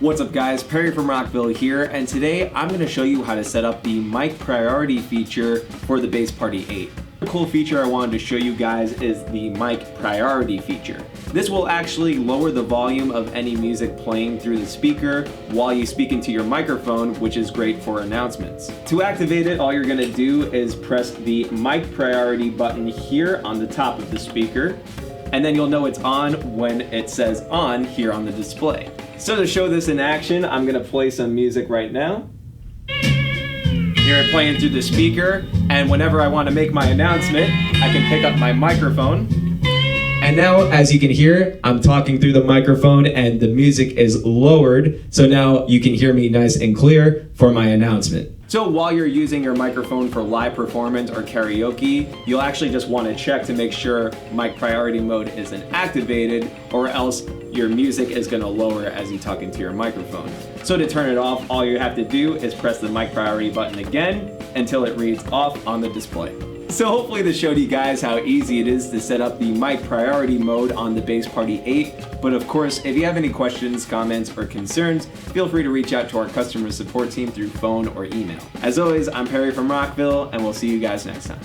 What's up guys, Perry from Rockville here, and today I'm going to show you how to set up the mic priority feature for the Bass Party 8. A cool feature I wanted to show you guys is the mic priority feature. This will actually lower the volume of any music playing through the speaker while you speak into your microphone, which is great for announcements. To activate it, all you're going to do is press the mic priority button here on the top of the speaker, and then you'll know it's on when it says on here on the display. So to show this in action, I'm going to play some music right now. Hear it playing through the speaker, and whenever I want to make my announcement, I can pick up my microphone. And now, as you can hear, I'm talking through the microphone and the music is lowered, so now you can hear me nice and clear for my announcement. So while you're using your microphone for live performance or karaoke, you'll actually just want to check to make sure mic priority mode isn't activated, or else your music is going to lower as you talk into your microphone. So to turn it off, all you have to do is press the mic priority button again until it reads off on the display. So hopefully this showed you guys how easy it is to set up the mic priority mode on the Bass Party 8. But of course, if you have any questions, comments, or concerns, feel free to reach out to our customer support team through phone or email. As always, I'm Perry from Rockville, and we'll see you guys next time.